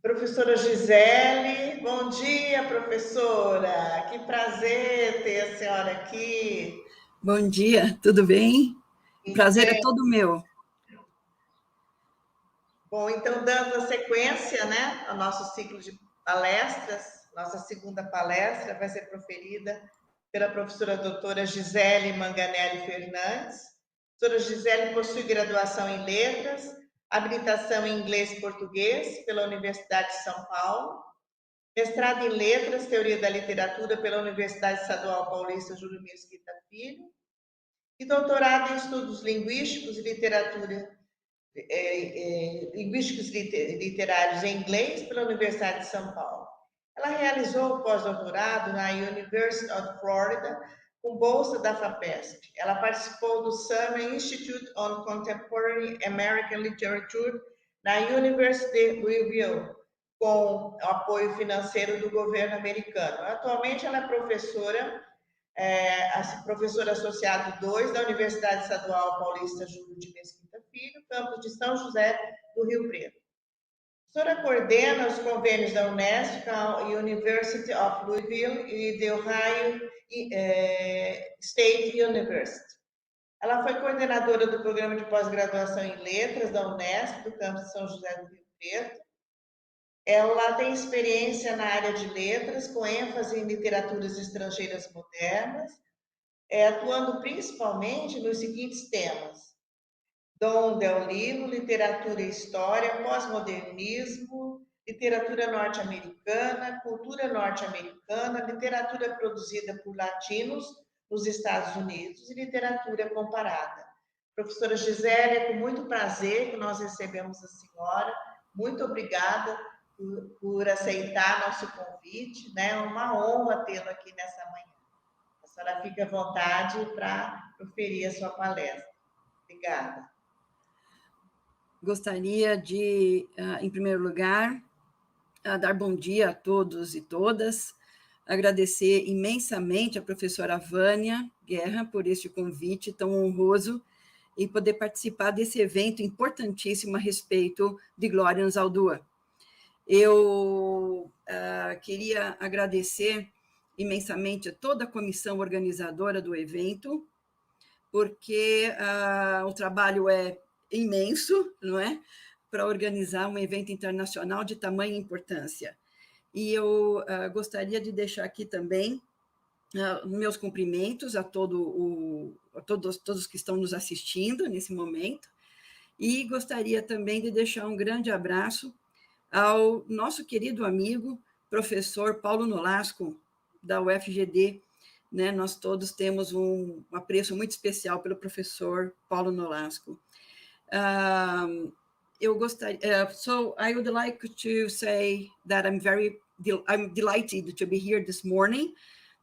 Professora Gisele, bom dia, professora. Que prazer ter a senhora aqui. Bom dia, tudo bem? O prazer é Então, todo meu. bom, então dando a sequência, né, ao nosso ciclo de palestras, nossa segunda palestra vai ser proferida pela professora doutora Gisele Manganelli Fernandes. A professora Gisele possui graduação em Letras, habilitação em Inglês e Português pela Universidade de São Paulo, mestrado em Letras, Teoria da Literatura pela Universidade Estadual Paulista Júlio Mesquita Filho, e doutorado em Estudos Linguísticos e Literários em Inglês pela Universidade de São Paulo. Ela realizou o pós-doutorado na University of Florida com bolsa da FAPESP. Ela participou do Summer Institute on Contemporary American Literature na University de Louisville, com apoio financeiro do governo americano. Atualmente, ela é professora associada 2 da Universidade Estadual Paulista Júlio de Mesquita Filho, campus de São José do Rio Preto. A professora coordena os convênios da Unesco, com a University of Louisville e The Ohio State University. Ela foi coordenadora do programa de pós-graduação em Letras da Unesco, do campus de São José do Rio Preto. Ela tem experiência na área de letras, com ênfase em literaturas estrangeiras modernas, atuando principalmente nos seguintes temas: Dom del Livro, literatura e história, pós-modernismo, literatura norte-americana, cultura norte-americana, literatura produzida por latinos nos Estados Unidos e literatura comparada. Professora Gisele, é com muito prazer que nós recebemos a senhora. Muito obrigada por aceitar nosso convite, né? É uma honra tê-lo aqui nessa manhã. A senhora fica à vontade para proferir a sua palestra. Obrigada. Gostaria de, em primeiro lugar, dar bom dia a todos e todas, agradecer imensamente a professora Vânia Guerra por este convite tão honroso e poder participar desse evento importantíssimo a respeito de Glória Anzaldúa. Eu queria agradecer imensamente a toda a comissão organizadora do evento, porque o trabalho é imenso, não é? Para organizar um evento internacional de tamanha importância. E eu gostaria de deixar aqui também meus cumprimentos a todos que estão nos assistindo nesse momento, e gostaria também de deixar um grande abraço ao nosso querido amigo, professor Paulo Nolasco, da UFGD, né? Nós todos temos um apreço muito especial pelo professor Paulo Nolasco. So I would like to say that I'm delighted to be here this morning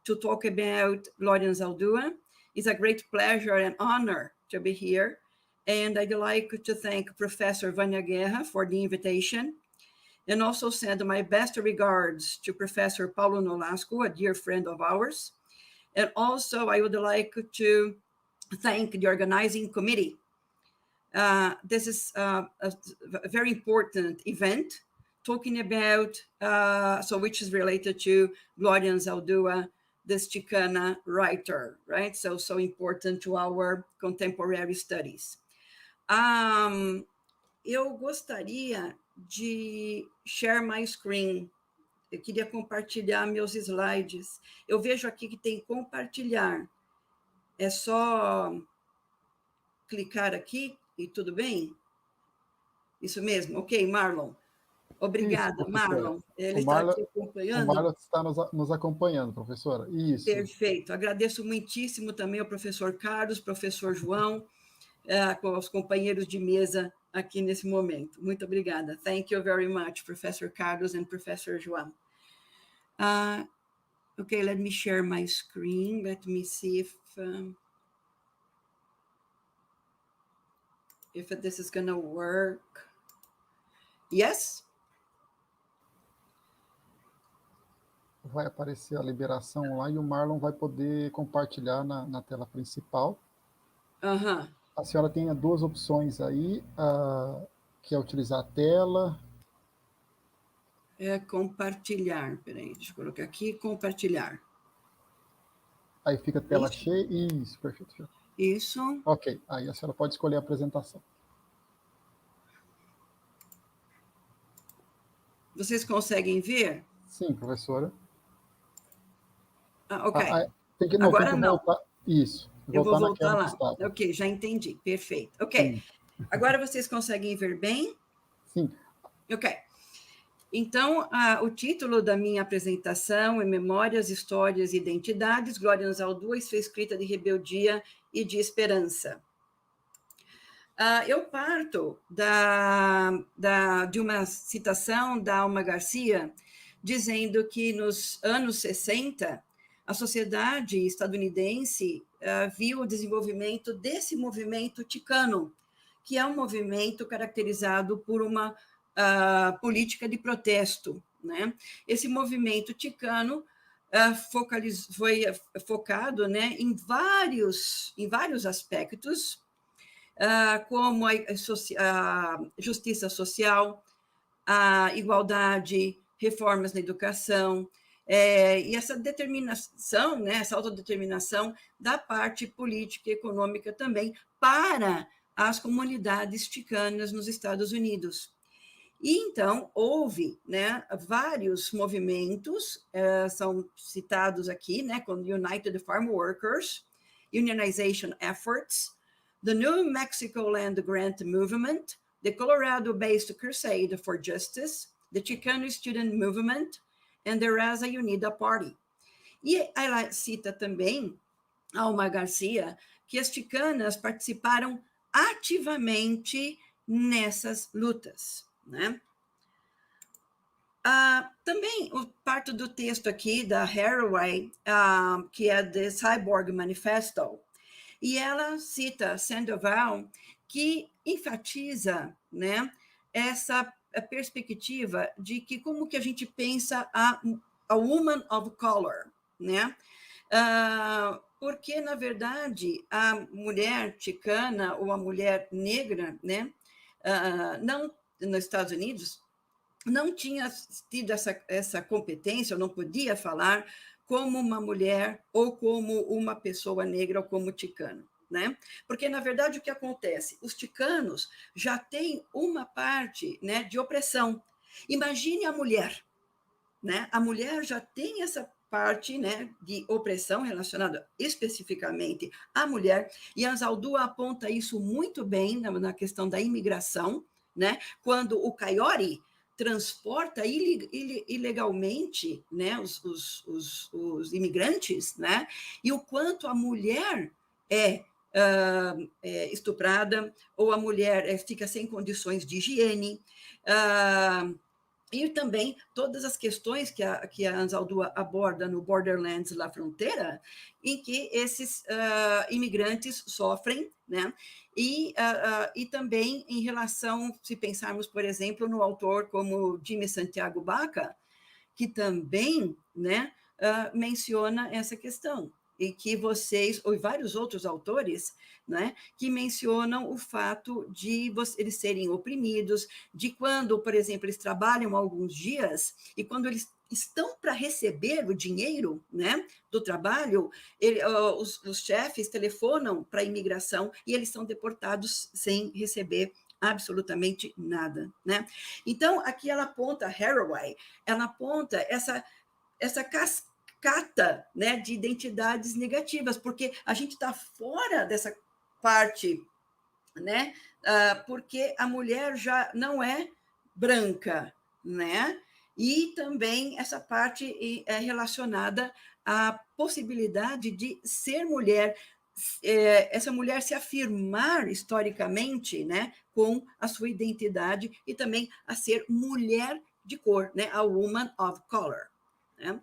to talk about Glória Anzaldúa. It's a great pleasure and honor to be here, and I'd like to thank Professor Vânia Guerra for the invitation, and also send my best regards to Professor Paulo Nolasco, a dear friend of ours. And also, I would like to thank the organizing committee. This is a very important event, talking about, which is related to Glória Anzaldúa, this Chicana writer, right? So important to our contemporary studies. Eu gostaria de share my screen. Eu queria compartilhar meus slides. Eu vejo aqui que tem compartilhar. É só clicar aqui e tudo bem? Isso mesmo? Ok, Marlon. Obrigada, Isso, Marlon. Ele está aqui acompanhando. O Marlon está nos acompanhando, professora. Isso. Perfeito. Agradeço muitíssimo também ao professor Carlos, professor João, com os companheiros de mesa aqui nesse momento. Muito obrigada. Thank you very much, Professor Carlos and Professor João. Okay, let me share my screen. Let me see if this is going to work. Yes? Vai aparecer a liberação lá e o Marlon vai poder compartilhar na tela principal. A senhora tem duas opções aí, que é utilizar a tela É compartilhar. Peraí, deixa eu colocar aqui, compartilhar. Aí fica tela cheia. Isso, perfeito. Isso. Ok, aí a senhora pode escolher a apresentação. Vocês conseguem ver? Sim, professora. Ok. Tem que, agora tem que não. Voltar. Isso. Eu vou voltar lá. Que estava. Ok, já entendi. Perfeito. Ok. Agora vocês conseguem ver bem? Sim. Ok. Então, o título da minha apresentação é Memórias, Histórias e Identidades, Glória Anzaldúa, sua escrita de rebeldia e de esperança. Eu parto de uma citação da Alma Garcia, dizendo que nos anos 60, a sociedade estadunidense viu o desenvolvimento desse movimento chicano, que é um movimento caracterizado por uma política de protesto, né? Esse movimento chicano foi focado, né, em vários aspectos, como a justiça social, a igualdade, reformas na educação, e essa determinação, né, essa autodeterminação da parte política e econômica também para as comunidades chicanas nos Estados Unidos. E então houve, né, vários movimentos, são citados aqui, né, como United Farm Workers, Unionization Efforts, the New Mexico Land Grant Movement, the Colorado-based Crusade for Justice, the Chicano Student Movement, and the Raza Unida Party. E ela cita também, Alma Garcia, que as chicanas participaram ativamente nessas lutas, né? Também parto do texto aqui da Haraway, que é The Cyborg Manifesto, e ela cita Sandoval, que enfatiza, né, essa perspectiva de que como que a gente pensa a woman of color, né? Porque, na verdade, a mulher chicana ou a mulher negra, né, não, nos Estados Unidos, não tinha tido essa competência, ou não podia falar como uma mulher ou como uma pessoa negra ou como chicano, né? Porque, na verdade, o que acontece? Os chicanos já têm uma parte, né, de opressão. Imagine a mulher, né? A mulher já tem essa parte, né, de opressão relacionada especificamente à mulher, e Anzaldúa aponta isso muito bem na questão da imigração, né? Quando o Kaiori transporta ilegalmente, né, os imigrantes, né, e o quanto a mulher é estuprada, ou a mulher fica sem condições de higiene, e também todas as questões que a Anzaldúa aborda no Borderlands La Frontera, em que esses imigrantes sofrem, né? E também em relação, se pensarmos, por exemplo, no autor como Jimmy Santiago Baca, que também, né, menciona essa questão, e que vocês, ou vários outros autores, né, que mencionam o fato de eles serem oprimidos, de quando, por exemplo, eles trabalham alguns dias, e quando eles estão para receber o dinheiro, né, do trabalho, os chefes telefonam para a imigração e eles são deportados sem receber absolutamente nada, né? Então, aqui ela aponta, Haraway, ela aponta essa cascata, né, de identidades negativas, porque a gente está fora dessa parte, né, porque a mulher já não é branca, né, e também essa parte é relacionada à possibilidade de ser mulher, essa mulher se afirmar historicamente, né, com a sua identidade, e também a ser mulher de cor, né, a woman of color, né?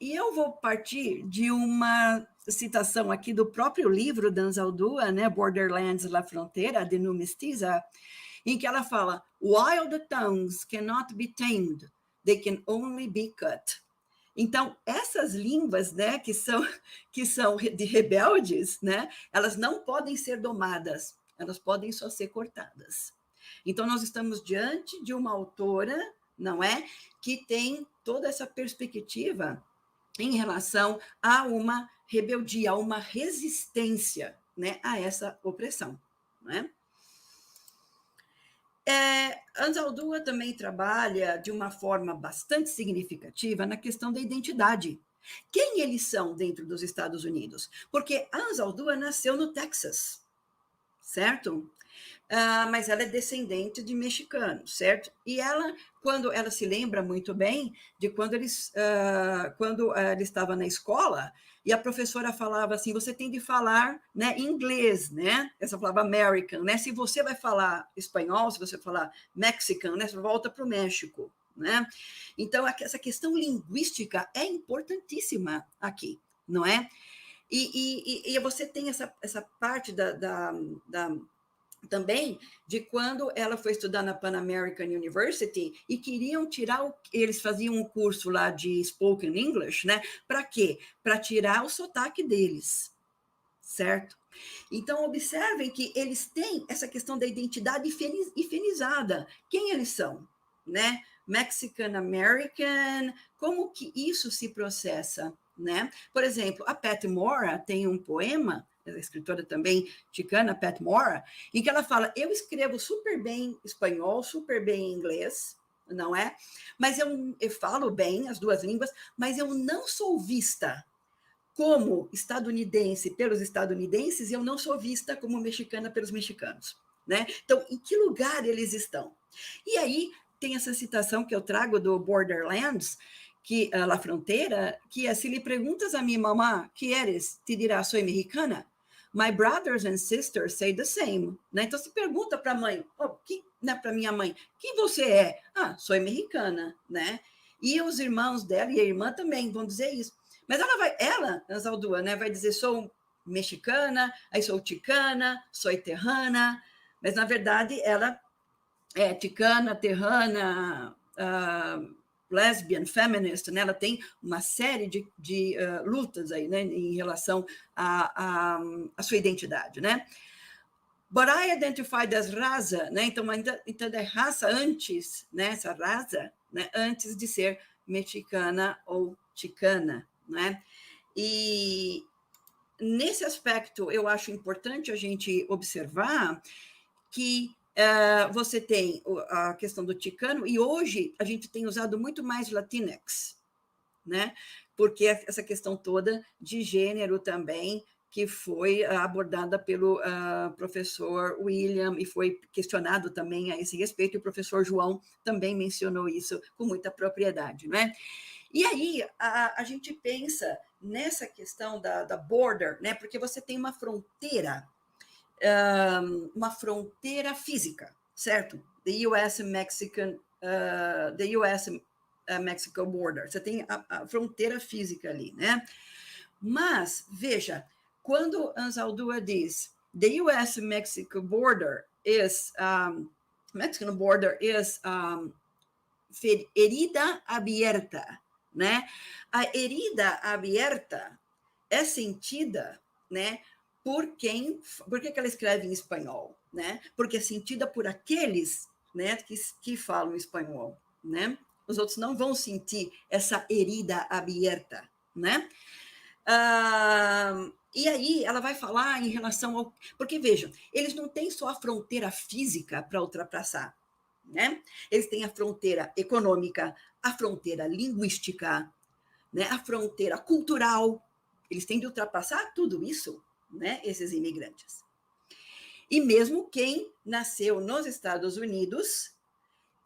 E eu vou partir de uma citação aqui do próprio livro da Anzaldúa, né, Borderlands La Frontera, de Nu Mestiza, em que ela fala: While the tongues cannot be tamed, they can only be cut. Então, essas línguas, né, que são de rebeldes, né, elas não podem ser domadas, elas podem só ser cortadas. Então, nós estamos diante de uma autora, não é, que tem toda essa perspectiva em relação a uma rebeldia, a uma resistência, né, a essa opressão, não é? Anzaldúa também trabalha de uma forma bastante significativa na questão da identidade. Quem eles são dentro dos Estados Unidos? Porque a Anzaldúa nasceu no Texas, certo? Mas ela é descendente de mexicanos, certo? E ela, quando ela se lembra muito bem de quando ela estava na escola e a professora falava assim, você tem de falar, né, inglês, né? Essa falava American, né? Se você vai falar espanhol, se você falar Mexican, né? Você volta para o México, né? Então, essa questão linguística é importantíssima aqui, não é? E você tem essa parte também de quando ela foi estudar na Pan American University e queriam tirar eles faziam um curso lá de spoken English, né? Para quê? Para tirar o sotaque deles, certo? Então observem que eles têm essa questão da identidade hifinizada. Quem eles são, né? Mexican American, como que isso se processa, né? Por exemplo, a Pat Mora tem um poema, a escritora também chicana, Pat Mora, em que ela fala, eu escrevo super bem espanhol, super bem inglês, não é? Mas eu falo bem as duas línguas, mas eu não sou vista como estadunidense pelos estadunidenses e eu não sou vista como mexicana pelos mexicanos, né? Então, em que lugar eles estão? E aí tem essa citação que eu trago do Borderlands, que La Fronteira, que é, se lhe perguntas a minha mamá, que eres? Te dirá, sou mexicana? My brothers and sisters say the same, né? Então, se pergunta para a mãe, né, para minha mãe, quem você é? Sou mexicana, né? E os irmãos dela e a irmã também vão dizer isso. Mas ela, Anzaldúa, né, vai dizer, sou mexicana, aí sou ticana, sou terrana, mas, na verdade, ela é ticana, terrana, lesbian, feminist, né? Ela tem uma série de lutas aí, né, em relação à sua identidade, né? But I identified as raça, né? Então é raça antes, né? Essa raça, né? Antes de ser mexicana ou ticana, né? E nesse aspecto eu acho importante a gente observar que você tem a questão do ticano e hoje a gente tem usado muito mais Latinx, né? Porque essa questão toda de gênero também que foi abordada pelo professor William e foi questionado também a esse respeito, e o professor João também mencionou isso com muita propriedade, né? E aí a gente pensa nessa questão da border, né? Porque você tem uma fronteira física, certo? The US and Mexican, the US Mexico border. Você tem a fronteira física ali, né? Mas veja, quando Anzaldúa diz the US-Mexico border is Mexican border is herida abierta, né? A herida aberta é sentida, né? Por que ela escreve em espanhol, né? Porque é sentida por aqueles, né, que falam espanhol, né? Os outros não vão sentir essa herida aberta, né? E aí ela vai falar em relação ao... Porque, vejam, eles não têm só a fronteira física para ultrapassar, né? Eles têm a fronteira econômica, a fronteira linguística, né? A fronteira cultural. Eles têm de ultrapassar tudo isso, né? Esses imigrantes. E mesmo quem nasceu nos Estados Unidos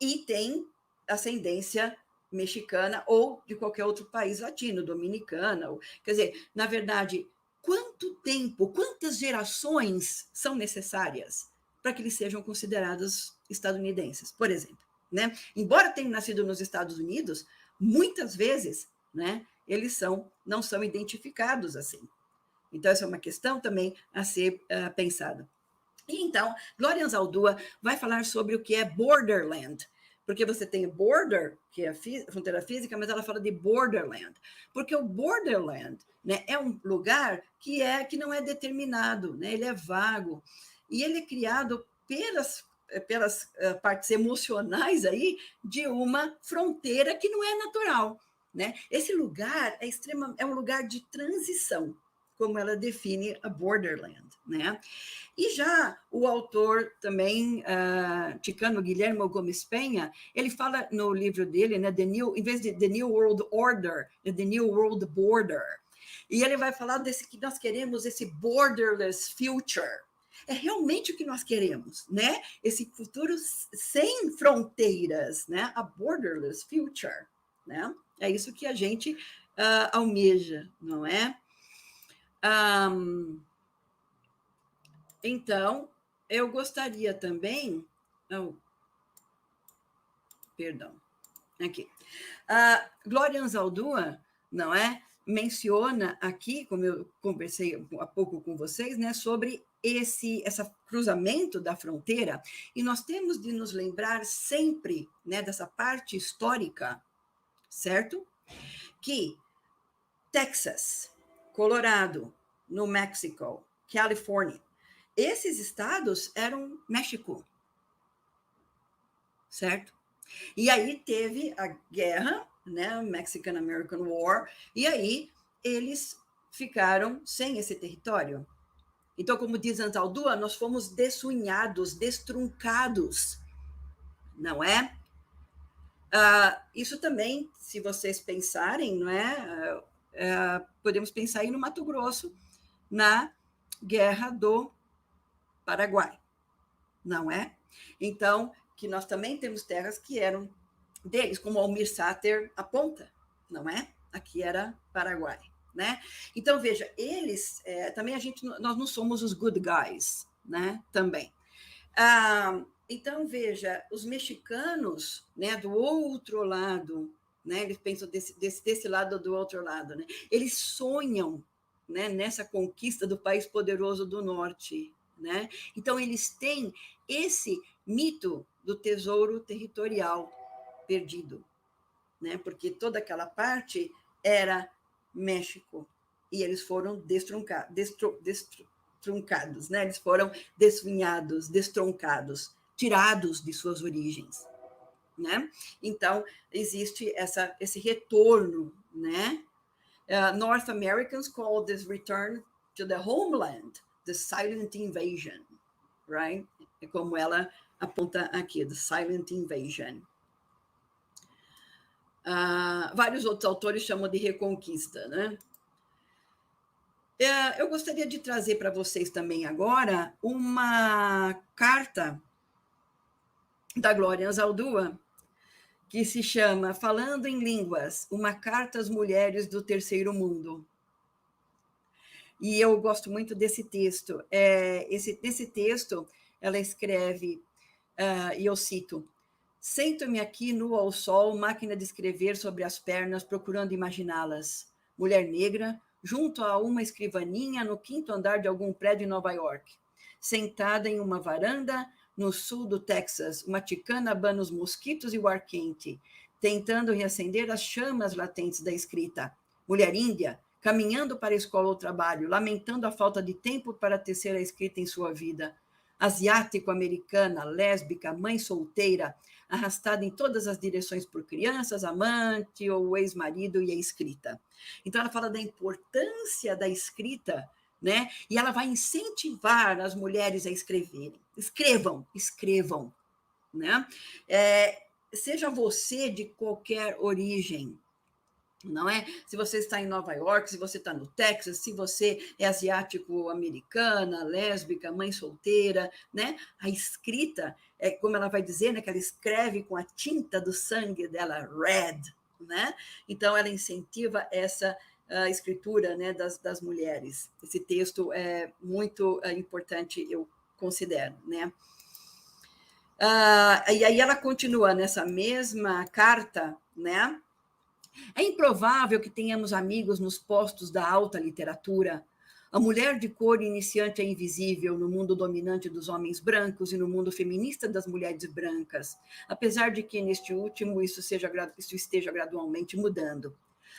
e tem ascendência mexicana ou de qualquer outro país latino, dominicana. Quer dizer, na verdade, quanto tempo, quantas gerações são necessárias para que eles sejam considerados estadunidenses, por exemplo, né? Embora tenham nascido nos Estados Unidos, muitas vezes, né, eles não são identificados assim. Então, essa é uma questão também a ser pensada. E então, Glória Anzaldúa vai falar sobre o que é borderland, porque você tem border, que é a fronteira física, mas ela fala de borderland, porque o borderland, né, é um lugar que não é determinado, né, ele é vago, e ele é criado pelas pelas partes emocionais aí de uma fronteira que não é natural, né? Esse lugar é um lugar de transição, como ela define a borderland, né? E já o autor também, chicano Guilherme Gomes Penha, ele fala no livro dele, né, em vez de The New World Order, The New World Border, e ele vai falar desse que nós queremos, esse borderless future. É realmente o que nós queremos, né? Esse futuro sem fronteiras, né? A borderless future, né? É isso que a gente almeja, não é? Então, eu gostaria também... perdão. Aqui. Glória Anzaldúa, não é? Menciona aqui, como eu conversei há pouco com vocês, né, sobre esse cruzamento da fronteira, e nós temos de nos lembrar sempre, né, dessa parte histórica, certo? Que Texas, Colorado, New Mexico, Califórnia, esses estados eram México, certo? E aí teve a guerra, né, Mexican-American War, e aí eles ficaram sem esse território. Então, como diz Anzaldúa, nós fomos desunhados, destruncados, não é? Isso também, se vocês pensarem, não é? Podemos pensar aí no Mato Grosso, na Guerra do Paraguai, não é? Então, que nós também temos terras que eram deles, como Almir Sater aponta, não é? Aqui era Paraguai, né? Então, veja, eles, também nós não somos os good guys, né? Também. Então, veja, os mexicanos, né, do outro lado, né, eles pensam desse lado ou do outro lado, né? Eles sonham, né, nessa conquista do país poderoso do norte, né? Então, eles têm esse mito do tesouro territorial perdido, né? Porque toda aquela parte era México e eles foram destruncados, né? Eles foram desvinhados, destroncados, tirados de suas origens, né? Então existe esse retorno, né? North Americans call this return to the homeland the silent invasion, right? É como ela aponta aqui, the silent invasion. Vários outros autores chamam de reconquista, né? Eu gostaria de trazer para vocês também agora uma carta da Glória Anzaldúa, que se chama Falando em Línguas, uma carta às mulheres do terceiro mundo. E eu gosto muito desse texto. Nesse texto, ela escreve, e eu cito: sento-me aqui nua ao sol, máquina de escrever sobre as pernas, procurando imaginá-las. Mulher negra, junto a uma escrivaninha no 5º andar de algum prédio em Nova York. Sentada em uma varanda no sul do Texas, uma ticana abana os mosquitos e o ar quente, tentando reacender as chamas latentes da escrita. Mulher índia, caminhando para a escola ou trabalho, lamentando a falta de tempo para tecer a escrita em sua vida. Asiático-americana, lésbica, mãe solteira, arrastada em todas as direções por crianças, amante ou ex-marido e a escrita. Então, ela fala da importância da escrita, né? E ela vai incentivar as mulheres a escreverem. Escrevam, né? Seja você de qualquer origem, não é? Se você está em Nova York, se você está no Texas, se você é asiático-americana, lésbica, mãe solteira, né? A escrita, como ela vai dizer, né? Que ela escreve com a tinta do sangue dela, red, né? Então, ela incentiva essa escritura, né, das mulheres. Esse texto é muito importante, eu considero, né? E aí ela continua nessa mesma carta, né? É improvável que tenhamos amigos nos postos da alta literatura. A mulher de cor iniciante é invisível no mundo dominante dos homens brancos e no mundo feminista das mulheres brancas, apesar de que neste último isso esteja gradualmente mudando.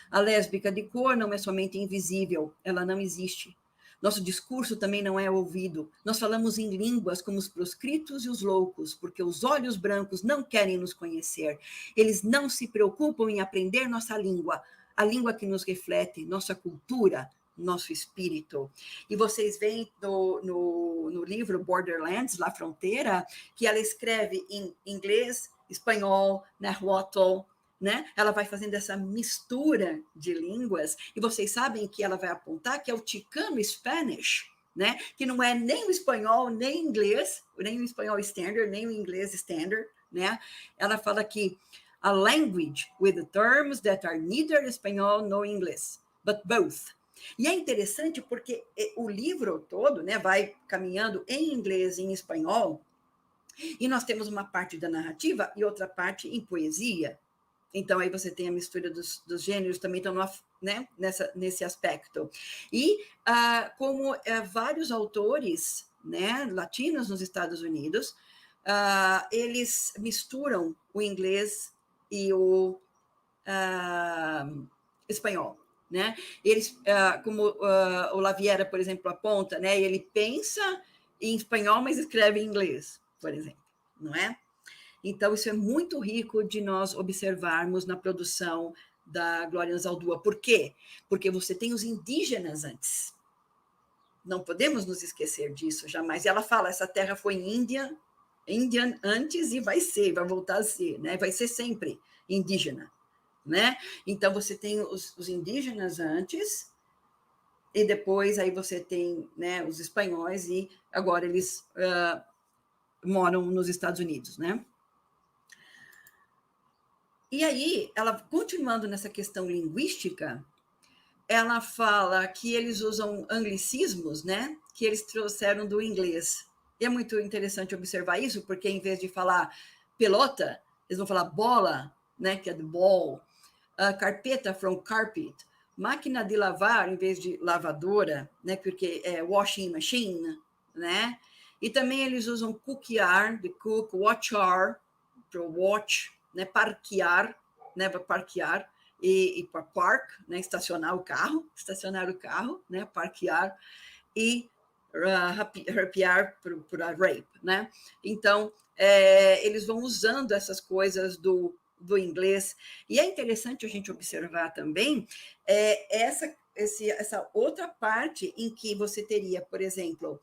A lésbica de cor não é somente invisível, ela não existe. Nosso discurso também não é ouvido. Nós falamos em línguas como os proscritos e os loucos, porque os olhos brancos não querem nos conhecer. Eles não se preocupam em aprender nossa língua, a língua que nos reflete, nossa cultura, nosso espírito. E vocês veem no livro Borderlands, La Fronteira, que ela escreve em inglês, espanhol, nahuatl, né? Ela vai fazendo essa mistura de línguas, e vocês sabem que ela vai apontar que é o Chicano Spanish, né? Que não é nem o espanhol, nem o inglês, nem o espanhol standard, nem o inglês standard, né? Ela fala que a language with terms that are neither espanhol nor inglês, but both. E é interessante porque o livro todo, né, vai caminhando em inglês e em espanhol, e nós temos uma parte da narrativa e outra parte em poesia. Então, aí você tem a mistura dos gêneros, também estão né, nesse aspecto. E como vários autores, né, latinos nos Estados Unidos, eles misturam o inglês e o espanhol. Né? Eles, como o Laviera, por exemplo, aponta, né, ele pensa em espanhol, mas escreve em inglês, por exemplo, não é? Então, isso é muito rico de nós observarmos na produção da Glória Anzaldúa. Por quê? Porque você tem os indígenas antes. Não podemos nos esquecer disso, jamais. E ela fala, essa terra foi Indian antes e vai voltar a ser, né? Vai ser sempre indígena, né? Então, você tem os indígenas antes, e depois aí você tem, né, os espanhóis, e agora eles moram nos Estados Unidos, né? E aí, ela, continuando nessa questão linguística, ela fala que eles usam anglicismos, né, que eles trouxeram do inglês. E é muito interessante observar isso, porque em vez de falar pelota, eles vão falar bola, né, que é do ball, carpeta, from carpet, máquina de lavar, em vez de lavadora, né, porque é washing machine, né, e também eles usam cookear, de cook, watchar, para watch, né, parquear, né, para parquear, e para park, né, estacionar o carro, né, parquear, e rapear para rape, né? Então, eles vão usando essas coisas do inglês, e é interessante a gente observar também essa outra parte em que você teria, por exemplo,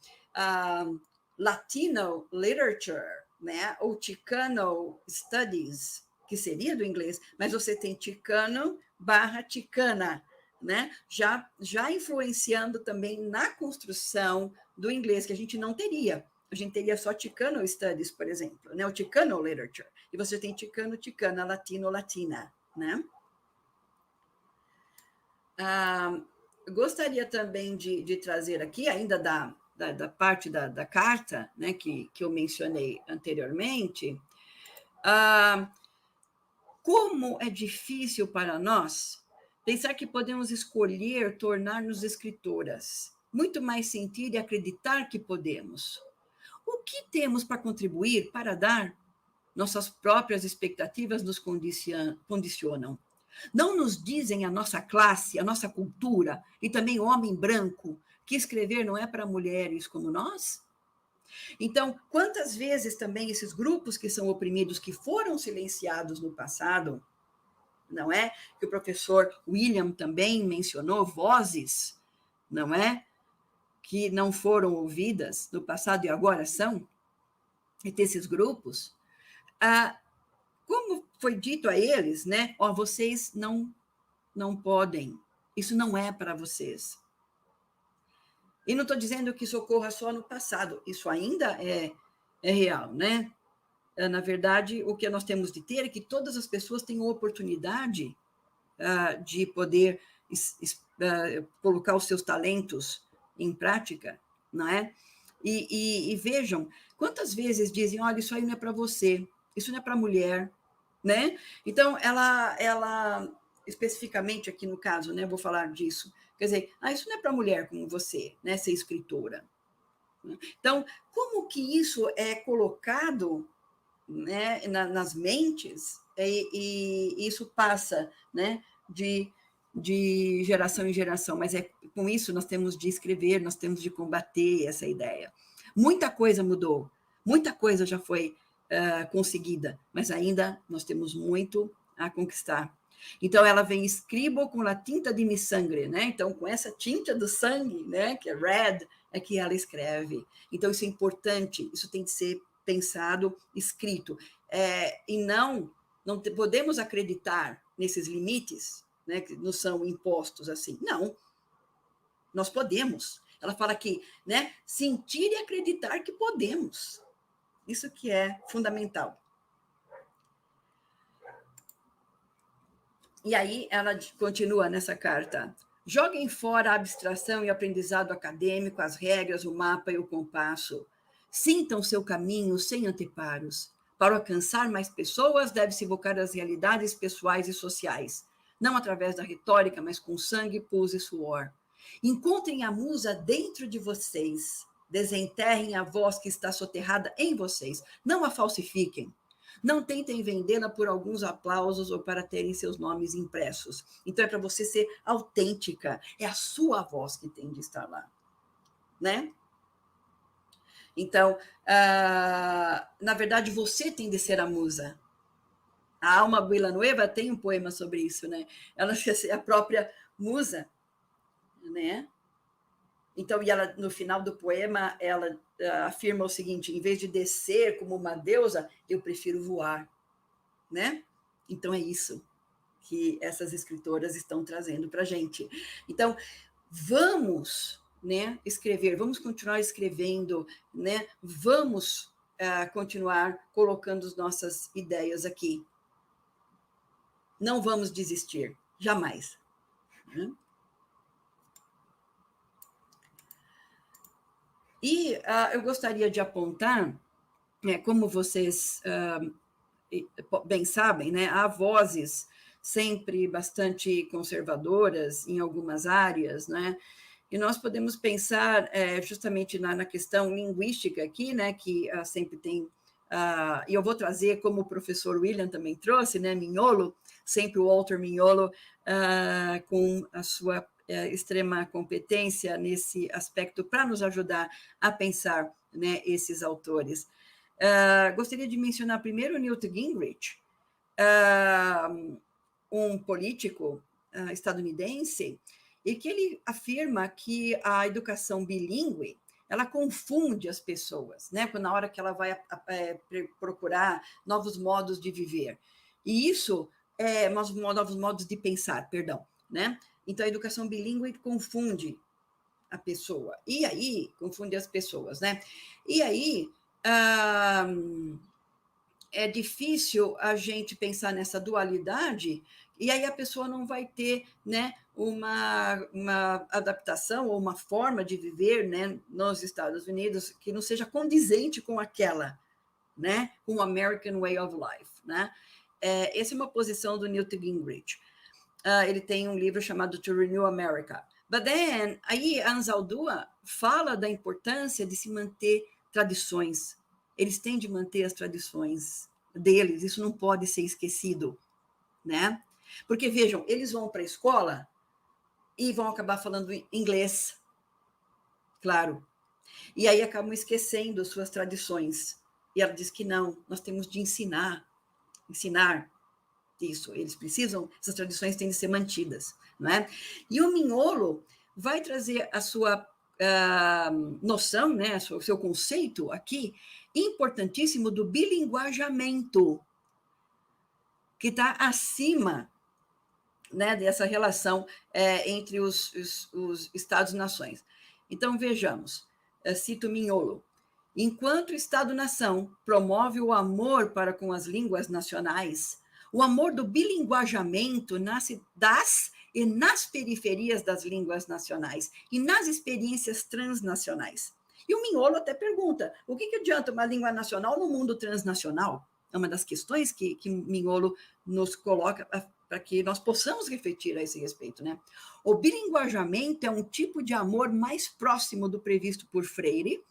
Latino literature, né, ou Chicano studies, que seria do inglês, mas você tem Chicano / Chicana, né, já influenciando também na construção do inglês, que a gente não teria. A gente teria só Chicano studies, por exemplo, né, o Chicano literature, e você tem Chicano, Chicana, Latino, Latina, né? Gostaria também de trazer aqui, ainda da parte da carta, né, que eu mencionei anteriormente, como é difícil para nós pensar que podemos escolher tornar-nos escritoras, muito mais sentir e acreditar que podemos. O que temos para contribuir, para dar? Nossas próprias expectativas nos condicionam. Não nos dizem a nossa classe, a nossa cultura, e também o homem branco, que escrever não é para mulheres como nós? Então, quantas vezes também esses grupos que são oprimidos, que foram silenciados no passado, não é? Que o professor William também mencionou, vozes, não é? Que não foram ouvidas no passado e agora são, e desses grupos, como foi dito a eles, né? Ó, vocês não podem, isso não é para vocês. E não estou dizendo que isso ocorra só no passado, isso ainda é real, né? Na verdade, o que nós temos de ter é que todas as pessoas tenham oportunidade de poder colocar os seus talentos em prática, não é? E vejam, quantas vezes dizem, olha, isso aí não é para você, isso não é para mulher, né? Então, ela especificamente aqui no caso, né, vou falar disso, quer dizer, isso não é para mulher como você, né, ser escritora. Então, como que isso é colocado, né, nas mentes, e isso passa, né, de de geração em geração, mas com isso nós temos de escrever, nós temos de combater essa ideia. Muita coisa mudou, muita coisa já foi conseguida, mas ainda nós temos muito a conquistar. Então, ela vem escribo com a tinta de mi sangre, né? Então, com essa tinta do sangue, né? Que é red, é que ela escreve. Então, isso é importante, isso tem que ser pensado, escrito. E não podemos acreditar nesses limites, né? Que nos são impostos assim. Não, nós podemos. Ela fala aqui, né? Sentir e acreditar que podemos. Isso que é fundamental. E aí ela continua nessa carta. Joguem fora a abstração e aprendizado acadêmico, as regras, o mapa e o compasso. Sintam seu caminho sem anteparos. Para alcançar mais pessoas, deve-se evocar as realidades pessoais e sociais, não através da retórica, mas com sangue, pus e suor. Encontrem a musa dentro de vocês. Desenterrem a voz que está soterrada em vocês. Não a falsifiquem. Não tentem vendê-la por alguns aplausos ou para terem seus nomes impressos. Então, é para você ser autêntica. É a sua voz que tem de estar lá. Né? Então, na verdade, você tem de ser a musa. A Alma Villanueva tem um poema sobre isso, né? Ela quer ser a própria musa, né? Então, e ela, no final do poema, ela afirma o seguinte: em vez de descer como uma deusa, eu prefiro voar, né? Então, é isso que essas escritoras estão trazendo para a gente. Então, vamos, né, escrever, vamos continuar escrevendo, né? Vamos continuar colocando as nossas ideias aqui. Não vamos desistir, jamais. Né? E eu gostaria de apontar, como vocês bem sabem, né, há vozes sempre bastante conservadoras em algumas áreas, né, e nós podemos pensar justamente na questão linguística aqui, né, que sempre tem, e eu vou trazer, como o professor William também trouxe, né, Mignolo, sempre o Walter Mignolo, com a sua extrema competência nesse aspecto para nos ajudar a pensar, né, esses autores. Gostaria de mencionar primeiro Newt Gingrich, um político estadunidense, e que ele afirma que a educação bilíngue ela confunde as pessoas, né? Na hora que ela vai procurar novos modos de viver. E isso novos modos de pensar, perdão, né? Então, a educação bilíngue confunde a pessoa. E aí, confunde as pessoas, né? E aí, é difícil a gente pensar nessa dualidade, e aí a pessoa não vai ter, né, uma adaptação ou uma forma de viver, né, nos Estados Unidos que não seja condizente com aquela, né, com o American Way of Life, né? Essa é uma posição do Newt Gingrich. Ele tem um livro chamado To Renew America. But then, aí a Anzaldúa fala da importância de se manter tradições. Eles têm de manter as tradições deles, isso não pode ser esquecido, né? Porque, vejam, eles vão para a escola e vão acabar falando inglês, claro. E aí acabam esquecendo suas tradições. E ela diz que não, nós temos de ensinar isso, eles precisam, essas tradições têm de ser mantidas, não é? E o Mignolo vai trazer a sua noção, né, o seu conceito aqui, importantíssimo do bilinguajamento, que está acima, né, dessa relação entre os Estados-nações. Então, vejamos, cito Mignolo: enquanto o Estado-nação promove o amor para com as línguas nacionais, o amor do bilinguajamento nasce das e nas periferias das línguas nacionais e nas experiências transnacionais. E o Mignolo até pergunta: o que adianta uma língua nacional no mundo transnacional? É uma das questões que Mignolo nos coloca para que nós possamos refletir a esse respeito, né? O bilinguajamento é um tipo de amor mais próximo do previsto por Freire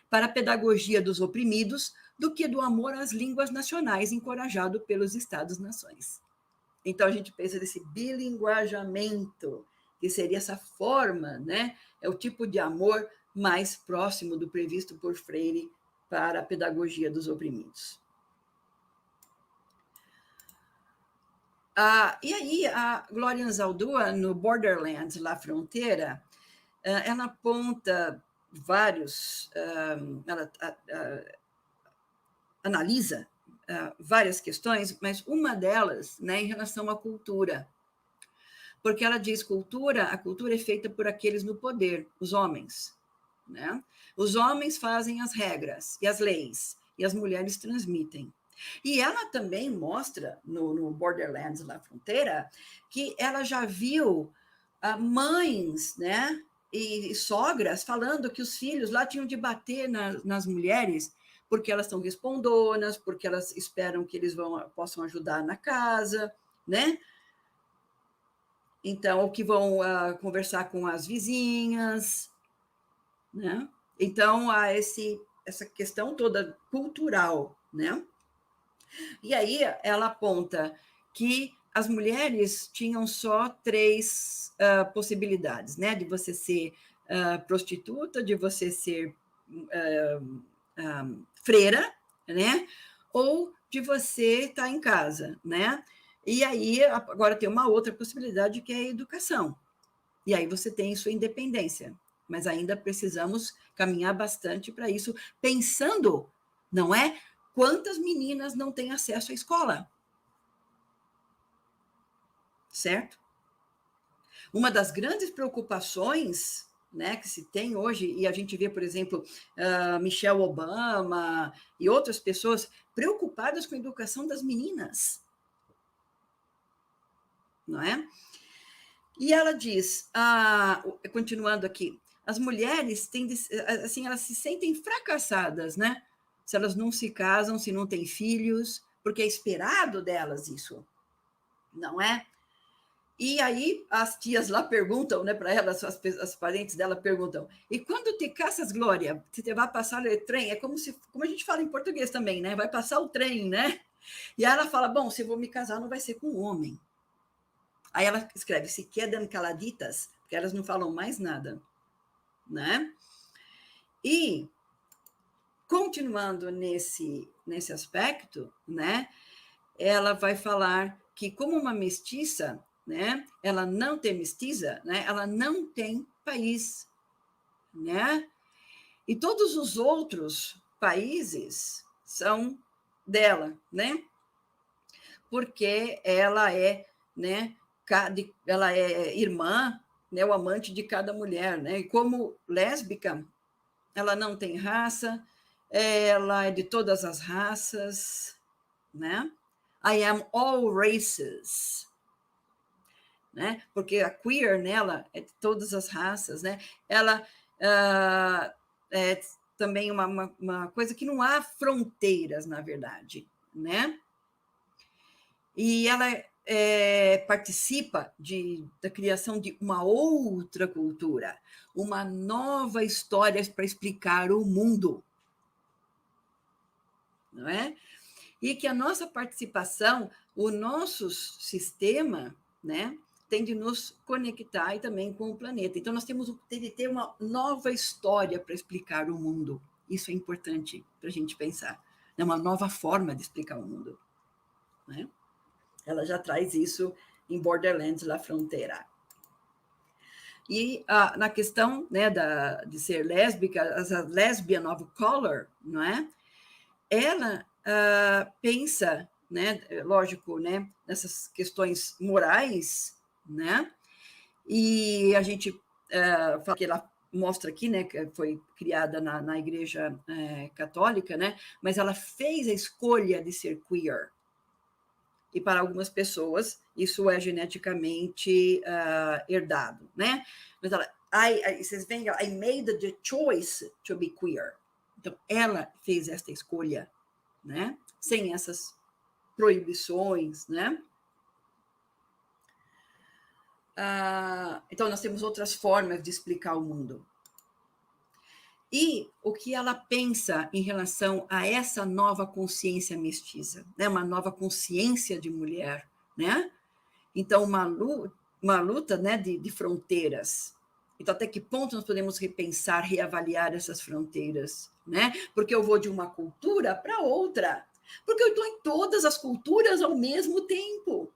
para a pedagogia dos oprimidos do que do amor às línguas nacionais encorajado pelos Estados-nações. Então, a gente pensa nesse bilinguajamento, que seria essa forma, né? É o tipo de amor mais próximo do previsto por Freire para a pedagogia dos oprimidos. E aí, a Glória Anzaldúa, no Borderlands, La Fronteira, ela aponta vários, ela analisa várias questões, mas uma delas, né, em relação à cultura, porque ela diz a cultura é feita por aqueles no poder, os homens, né? Os homens fazem as regras e as leis, e as mulheres transmitem. E ela também mostra, no Borderlands, La Fronteira, que ela já viu mães, né, e sogras falando que os filhos lá tinham de bater nas mulheres porque elas são respondonas, porque elas esperam que eles possam ajudar na casa, né? Então, ou que vão conversar com as vizinhas, né? Então, há essa questão toda cultural, né? E aí ela aponta que as mulheres tinham só 3 possibilidades, né? De você ser prostituta, de você ser freira, né? Ou de você estar em casa, né? E aí agora tem uma outra possibilidade que é a educação. E aí você tem sua independência, mas ainda precisamos caminhar bastante para isso, pensando, não é? Quantas meninas não têm acesso à escola? Certo? Uma das grandes preocupações, né, que se tem hoje, e a gente vê, por exemplo, Michelle Obama e outras pessoas preocupadas com a educação das meninas, não é? E ela diz, continuando aqui, as mulheres têm, assim, elas se sentem fracassadas, né? Se elas não se casam, se não têm filhos, porque é esperado delas isso, não é? E aí as tias lá perguntam, né, para elas, as parentes dela perguntam, e quando te casas, Glória, você vai passar o trem? É como a gente fala em português também, né? Vai passar o trem, né? E aí ela fala, bom, se eu vou me casar, não vai ser com um homem. Aí ela escreve, se quedam caladitas, porque elas não falam mais nada, né? E, continuando nesse aspecto, né, ela vai falar que, como uma mestiça, né, ela não tem mestiça, né, ela não tem país, né? E todos os outros países são dela, né? Porque ela é, né, ela é irmã, né, o amante de cada mulher, né? E como lésbica, ela não tem raça, ela é de todas as raças, né? I am all races, né? Porque a queer nela é de todas as raças, né? Ela é também uma coisa que não há fronteiras, na verdade, né? E ela participa da criação de uma outra cultura, uma nova história para explicar o mundo, não é? E que a nossa participação, o nosso sistema, né, tem de nos conectar e também com o planeta. Então, nós temos de ter uma nova história para explicar o mundo. Isso é importante para a gente pensar. É uma nova forma de explicar o mundo, né? Ela já traz isso em Borderlands, La Fronteira. E na questão, né, de ser lésbica, a lesbian of color, não é? Ela pensa, né, lógico, né, nessas questões morais, né? E a gente fala que ela mostra aqui, né, que foi criada na Igreja Católica, né? Mas ela fez a escolha de ser queer. E para algumas pessoas isso é geneticamente herdado, né? Mas ela, vocês veem, I made the choice to be queer. Então, ela fez esta escolha, né? Sem essas proibições, né? Então, nós temos outras formas de explicar o mundo. E o que ela pensa em relação a essa nova consciência mestiça, né? Uma nova consciência de mulher, né? Então, uma luta, né, de fronteiras. Então, até que ponto nós podemos repensar, reavaliar essas fronteiras, né? Porque eu vou de uma cultura para outra, porque eu estou em todas as culturas ao mesmo tempo.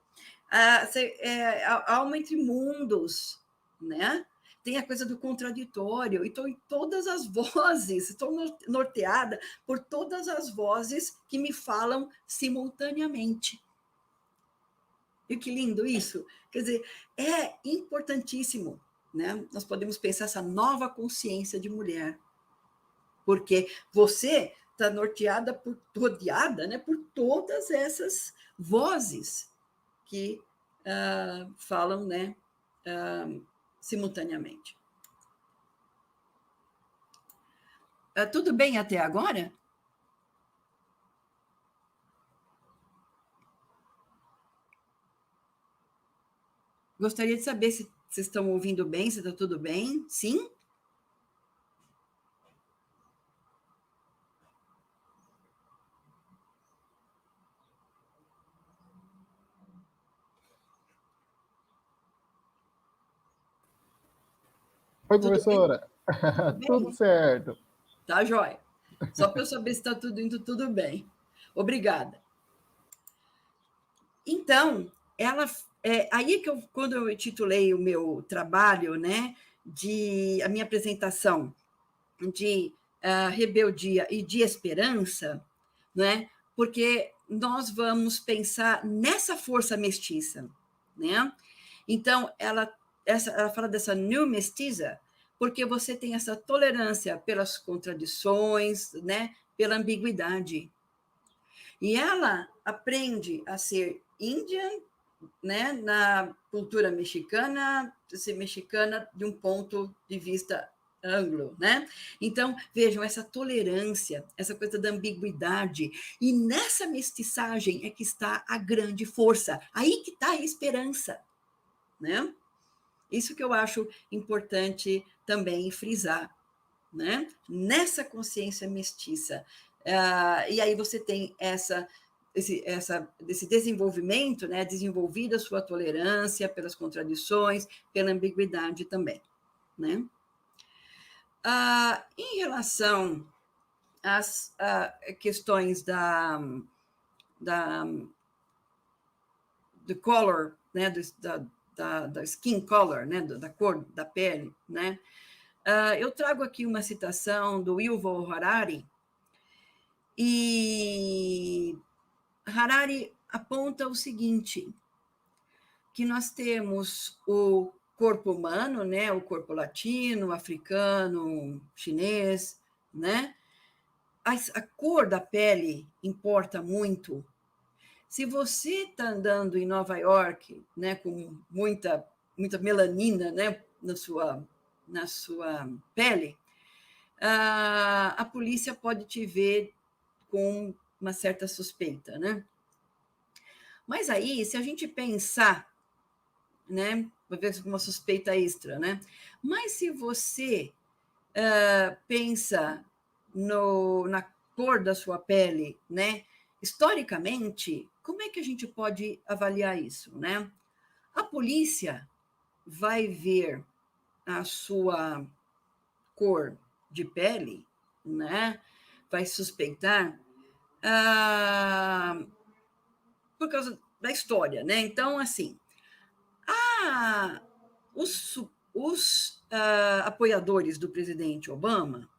Alma entre mundos, né? Tem a coisa do contraditório, e estou em todas as vozes, estou norteada por todas as vozes que me falam simultaneamente. E que lindo isso! Quer dizer, é importantíssimo, né? Nós podemos pensar essa nova consciência de mulher, porque você está rodeada, né, por todas essas vozes que falam, né, simultaneamente. Tudo bem até agora? Gostaria de saber se vocês estão ouvindo bem, se está tudo bem. Sim? Oi, professora. Tudo certo. Tá, jóia. Só para eu saber se está tudo indo tudo bem. Obrigada. Então, aí que quando eu titulei o meu trabalho, né, a minha apresentação de rebeldia e de esperança, né, porque nós vamos pensar nessa força mestiça, né? Então, ela fala dessa new mestiça, porque você tem essa tolerância pelas contradições, né, pela ambiguidade. E ela aprende a ser índia, né, na cultura mexicana, ser mexicana de um ponto de vista anglo, né? Então, vejam, essa tolerância, essa coisa da ambiguidade, e nessa mestiçagem é que está a grande força, aí que está a esperança, né? Isso que eu acho importante também frisar, né? Nessa consciência mestiça. E aí você tem esse desenvolvimento, né? Desenvolvida a sua tolerância pelas contradições, pela ambiguidade também, né? Em relação às questões do color, né? Da skin color, né? Da cor da pele, né? Eu trago aqui uma citação do Yuval Harari, e Harari aponta o seguinte, que nós temos o corpo humano, né, o corpo latino, africano, chinês, né? A cor da pele importa muito. Se você está andando em Nova York, né, com muita melanina, né, na sua pele, a polícia pode te ver com uma certa suspeita, né? Mas aí, se a gente pensar, né, uma suspeita extra, né? Mas se você pensa na cor da sua pele, né? Historicamente, como é que a gente pode avaliar isso, né? A polícia vai ver a sua cor de pele, né? Vai suspeitar por causa da história, né? Então, assim, os apoiadores do presidente Obama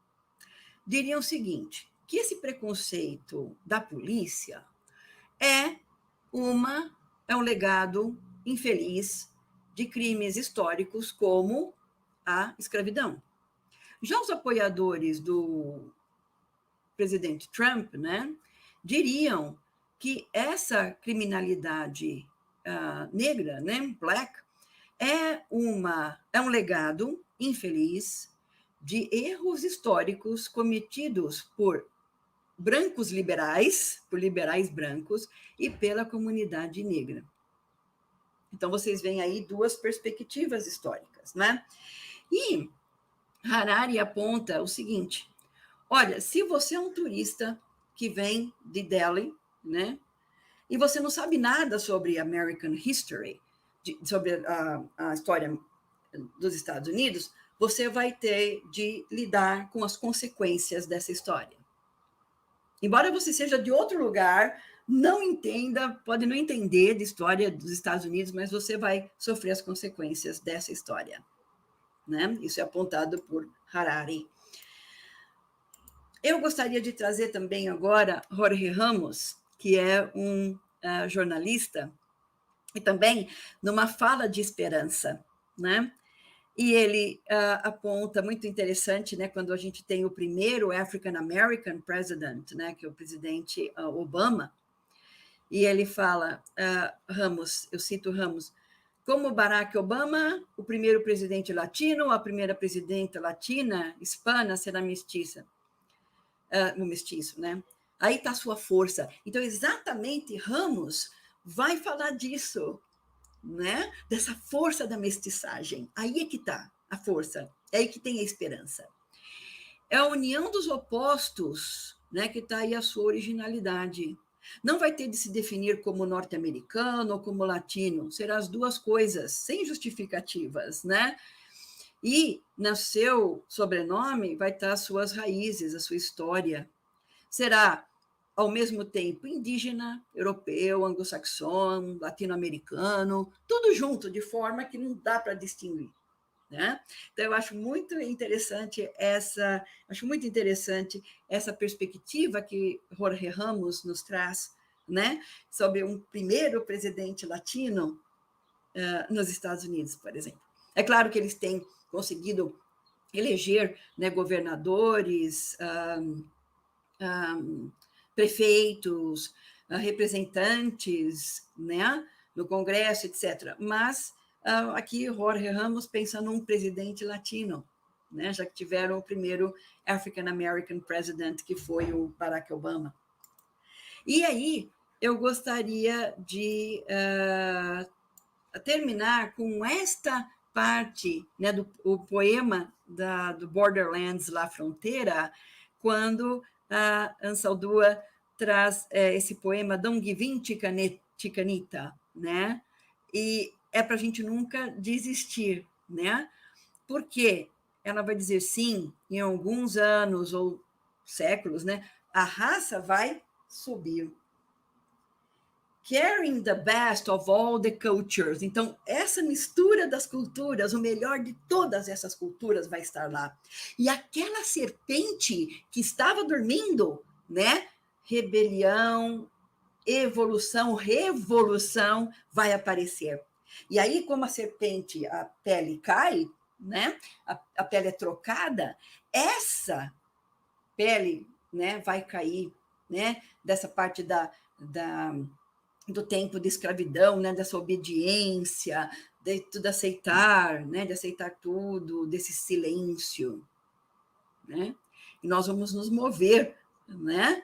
diriam o seguinte, que esse preconceito da polícia é um legado infeliz de crimes históricos como a escravidão. Já os apoiadores do presidente Trump, né, diriam que essa criminalidade negra, né, black, é um legado infeliz de erros históricos cometidos por brancos liberais, por liberais brancos e pela comunidade negra. Então, vocês veem aí duas perspectivas históricas, né? E Harari aponta o seguinte, olha, se você é um turista que vem de Delhi, né, e você não sabe nada sobre American history, sobre a história dos Estados Unidos, você vai ter de lidar com as consequências dessa história. Embora você seja de outro lugar, não entenda, pode não entender de história dos Estados Unidos, mas você vai sofrer as consequências dessa história, né? Isso é apontado por Harari. Eu gostaria de trazer também agora Jorge Ramos, que é um jornalista, e também numa fala de esperança, né? E ele aponta, muito interessante, né, quando a gente tem o primeiro African American President, né, que é o presidente Obama, e ele fala, Ramos, eu cito Ramos, como Barack Obama, o primeiro presidente latino, a primeira presidenta latina, hispana, será mestiça, no mestiço, né? Aí está a sua força. Então, exatamente, Ramos vai falar disso, né? Dessa força da mestiçagem. Aí é que está a força, é aí que tem a esperança. É a união dos opostos, né, que está aí a sua originalidade. Não vai ter de se definir como norte-americano ou como latino, serão as duas coisas, sem justificativas, né? E no seu sobrenome vai estar as suas raízes, a sua história. Será, ao mesmo tempo, indígena, europeu, anglo-saxão, latino-americano, tudo junto, de forma que não dá para distinguir, né? Então, eu acho muito interessante essa perspectiva que Jorge Ramos nos traz, né? Sobre um primeiro presidente latino nos Estados Unidos, por exemplo. É claro que eles têm conseguido eleger, né, governadores, prefeitos, representantes, né, no Congresso, etc. Mas aqui Jorge Ramos pensa num presidente latino, né, já que tiveram o primeiro African American President, que foi o Barack Obama. E aí eu gostaria de terminar com esta parte, né, do poema do Borderlands, La Fronteira, quando a Ansaldúa traz esse poema Dongivin Chicanita, né? E é para a gente nunca desistir, né? Porque ela vai dizer, sim, em alguns anos ou séculos, né, a raça vai subir. Carrying the best of all the cultures. Então, essa mistura das culturas, o melhor de todas essas culturas vai estar lá. E aquela serpente que estava dormindo, né? Rebelião, evolução, revolução vai aparecer. E aí, como a serpente, a pele cai, né? A pele é trocada, essa pele, né, vai cair, né? Dessa parte do tempo de escravidão, né, dessa obediência, de tudo aceitar, né, de aceitar tudo, desse silêncio, né? E nós vamos nos mover, né?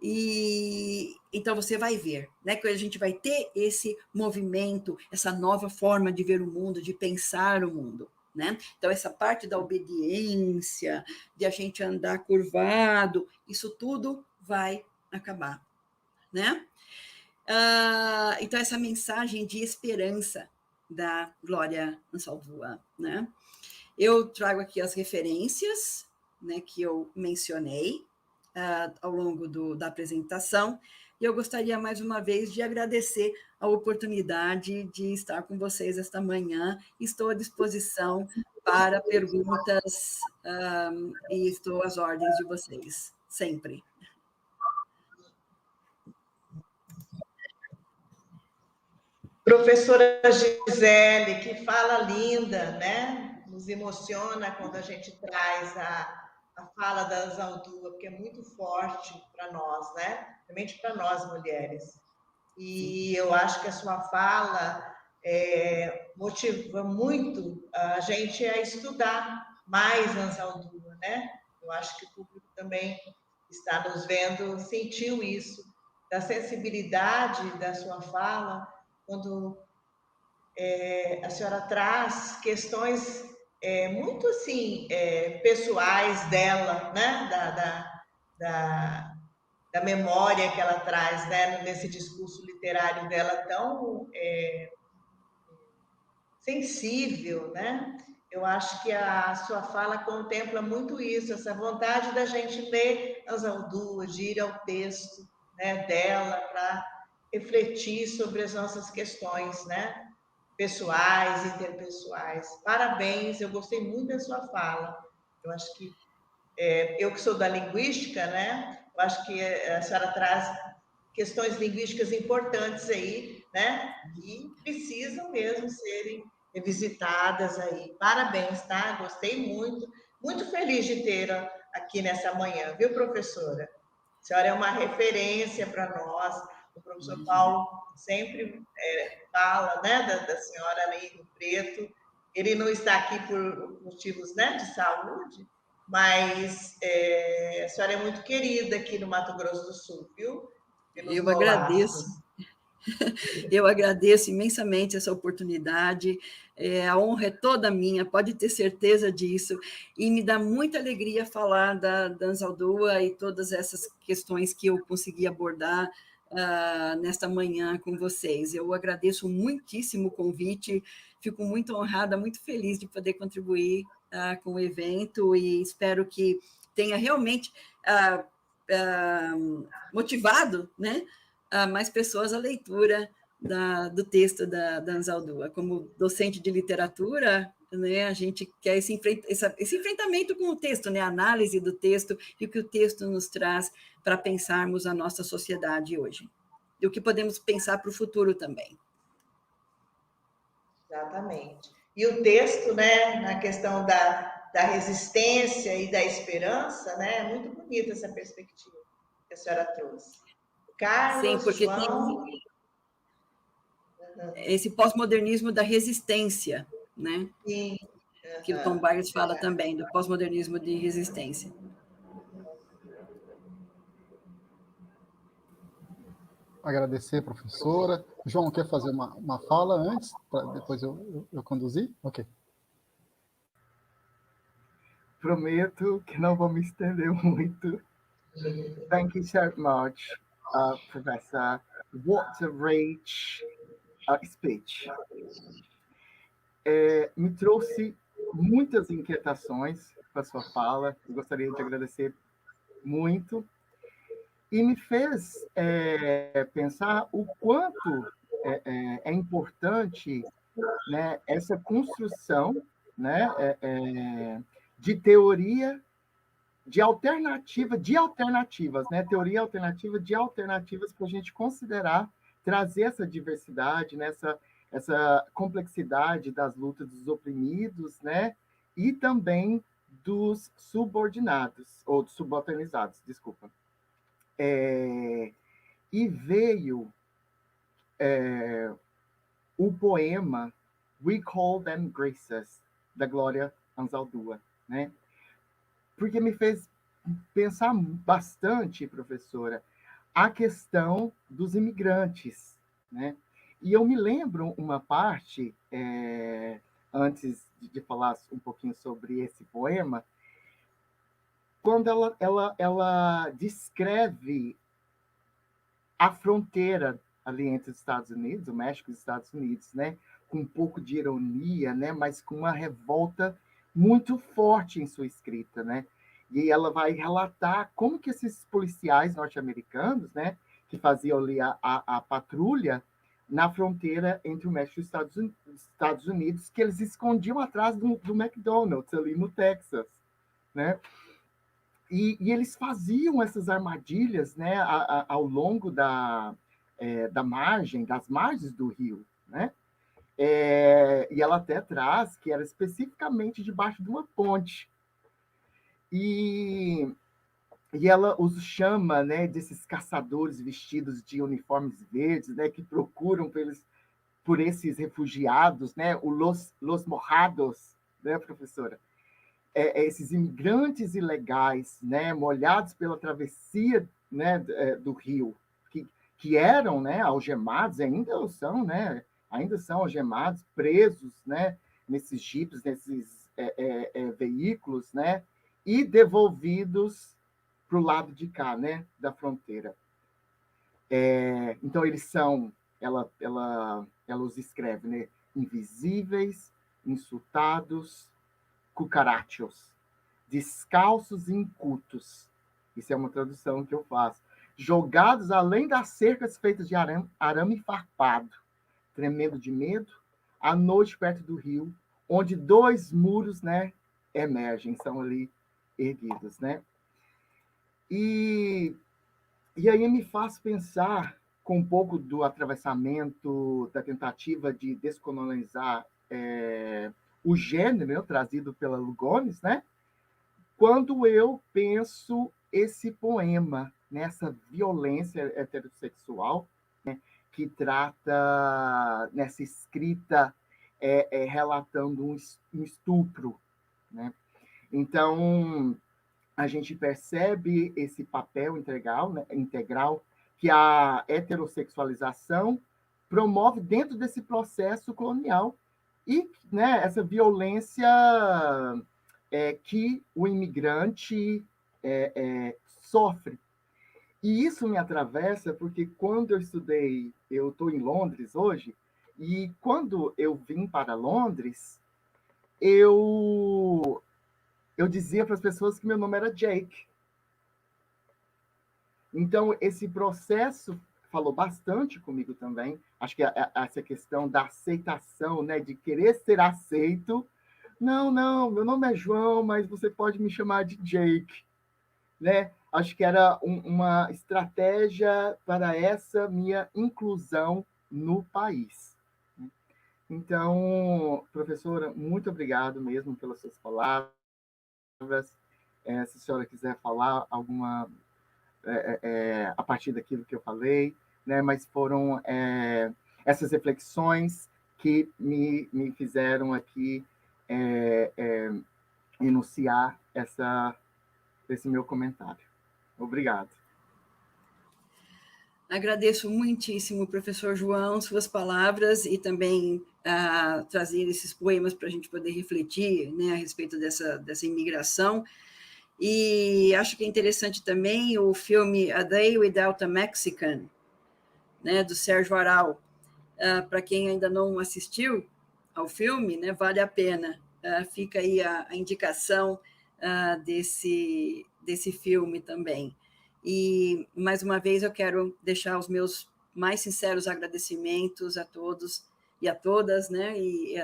E então você vai ver, né, que a gente vai ter esse movimento, essa nova forma de ver o mundo, de pensar o mundo, né? Então essa parte da obediência, de a gente andar curvado, isso tudo vai acabar, né? Então, essa mensagem de esperança da Glória Ansaldúa, né? Eu trago aqui as referências, né, que eu mencionei ao longo da apresentação, e eu gostaria, mais uma vez, de agradecer a oportunidade de estar com vocês esta manhã. Estou à disposição para perguntas e estou às ordens de vocês, sempre. Professora Gisele, que fala linda, né? Nos emociona quando a gente traz a fala da Ansaldúa, porque é muito forte para nós, né? Realmente para nós, mulheres. E eu acho que a sua fala motiva muito a gente a estudar mais Ansaldúa, né? Eu acho que o público também está nos vendo, sentiu isso, da sensibilidade da sua fala, quando a senhora traz questões muito assim pessoais dela, né? Da memória que ela traz, né? Nesse discurso literário dela tão sensível, né? Eu acho que a sua fala contempla muito isso, essa vontade da gente ler Anzaldúa, de ir ao texto, né, dela para refletir sobre as nossas questões, né, pessoais, interpessoais. Parabéns, eu gostei muito da sua fala. Eu acho que eu que sou da linguística, né, eu acho que a senhora traz questões linguísticas importantes aí, né, que precisam mesmo serem revisitadas aí. Parabéns, tá? Gostei muito, muito feliz de tê-la aqui nessa manhã, viu, professora? A senhora é uma referência para nós. O professor Paulo sempre fala, né, da senhora aí do Preto. Ele não está aqui por motivos, né, de saúde, mas a senhora é muito querida aqui no Mato Grosso do Sul, viu? Pelos Eu agradeço. Nolascos. Eu agradeço imensamente essa oportunidade. A honra é toda minha, pode ter certeza disso. E me dá muita alegria falar da Anzaldúa e todas essas questões que eu consegui abordar nesta manhã com vocês. Eu agradeço muitíssimo o convite, fico muito honrada, muito feliz de poder contribuir com o evento e espero que tenha realmente motivado, né, mais pessoas à leitura do texto da Anzaldúa. Como docente de literatura, né, a gente quer esse enfrentamento com o texto, né, a análise do texto e o que o texto nos traz para pensarmos a nossa sociedade hoje. E o que podemos pensar para o futuro também. Exatamente. E o texto, né, na questão da resistência e da esperança, né, é muito bonita essa perspectiva que a senhora trouxe. Sim, Carlos, porque João... tem esse pós-modernismo da resistência, né? Sim. Que o Tom Byers fala também, do pós-modernismo de resistência. Agradecer, professora. João, quer fazer uma fala antes, para depois eu conduzir? Ok. Prometo que não vou me estender muito. Thank you so much, Professor. What a rich speech. Me trouxe muitas inquietações para sua fala. Eu gostaria de agradecer muito. E me fez pensar o quanto é importante, né, essa construção, né, de teoria de alternativas, né? Teoria alternativa de alternativas para a gente considerar, trazer essa diversidade, né? essa complexidade das lutas dos oprimidos, né? E também dos subordinados, ou dos subalternizados, desculpa. E veio o poema We Call Them Graces, da Glória Anzaldúa, né? Porque me fez pensar bastante, professora, a questão dos imigrantes, né? E eu me lembro uma parte, antes de falar um pouquinho sobre esse poema, quando ela descreve a fronteira ali entre os Estados Unidos, o México e os Estados Unidos, né? Com um pouco de ironia, né? Mas com uma revolta muito forte em sua escrita, né? E ela vai relatar como que esses policiais norte-americanos, né, que faziam ali a patrulha na fronteira entre o México e os Estados Unidos, que eles escondiam atrás do McDonald's, ali no Texas, né? E eles faziam essas armadilhas, né, ao longo das margens do rio, né? E ela até traz que era especificamente debaixo de uma ponte. E ela os chama, né, desses caçadores vestidos de uniformes verdes, né, que procuram por esses refugiados, né, los mojados, né, professora? Esses imigrantes ilegais, né, molhados pela travessia, né, do rio, que eram, né, algemados, ainda são algemados, presos, né, nesses jipes, nesses veículos, né, e devolvidos para o lado de cá, né, da fronteira. Então, eles são... Ela ela os escreve, né? Invisíveis, insultados, cucarachos, descalços e incultos. Isso é uma tradução que eu faço. Jogados além das cercas feitas de arame farpado, tremendo de medo, à noite perto do rio, onde 2 muros, né, emergem, são ali erguidos, né? E aí me faz pensar com um pouco do atravessamento, da tentativa de descolonizar o gênero, né, trazido pela Lugones, né? Quando eu penso esse poema, nessa violência heterossexual, né, que trata nessa escrita relatando um estupro, né? Então, a gente percebe esse papel integral, né, que a heterossexualização promove dentro desse processo colonial e, né, essa violência que o imigrante sofre. E isso me atravessa porque quando eu estou em Londres hoje, e quando eu vim para Londres, eu dizia para as pessoas que meu nome era Jake. Então, esse processo falou bastante comigo também. Acho que essa questão da aceitação, né, de querer ser aceito. Não, meu nome é João, mas você pode me chamar de Jake, né? Acho que era uma estratégia para essa minha inclusão no país. Então, professora, muito obrigado mesmo pelas suas palavras. Se a senhora quiser falar alguma a partir daquilo que eu falei, né? Mas foram essas reflexões que me fizeram aqui enunciar esse meu comentário. Obrigado. Agradeço muitíssimo, professor João, suas palavras e também trazer esses poemas para a gente poder refletir, né, a respeito dessa imigração. E acho que é interessante também o filme A Day Without a Mexican, né, do Sérgio Aral. Para quem ainda não assistiu ao filme, né, vale a pena. Fica aí a indicação desse filme também. E, mais uma vez, eu quero deixar os meus mais sinceros agradecimentos a todos e a todas, né, e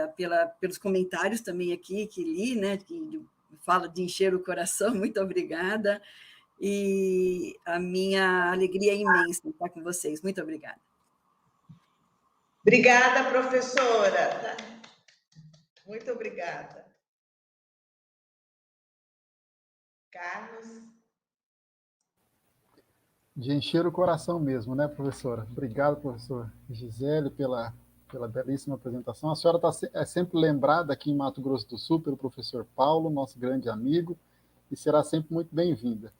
pelos comentários também aqui que li, né, que fala de encher o coração, muito obrigada, e a minha alegria é imensa estar com vocês, muito obrigada. Obrigada, professora. Muito obrigada. Carlos? De encher o coração mesmo, né, professora? Obrigado, professor Gisele, pela belíssima apresentação. A senhora é sempre lembrada aqui em Mato Grosso do Sul pelo professor Paulo, nosso grande amigo, e será sempre muito bem-vinda.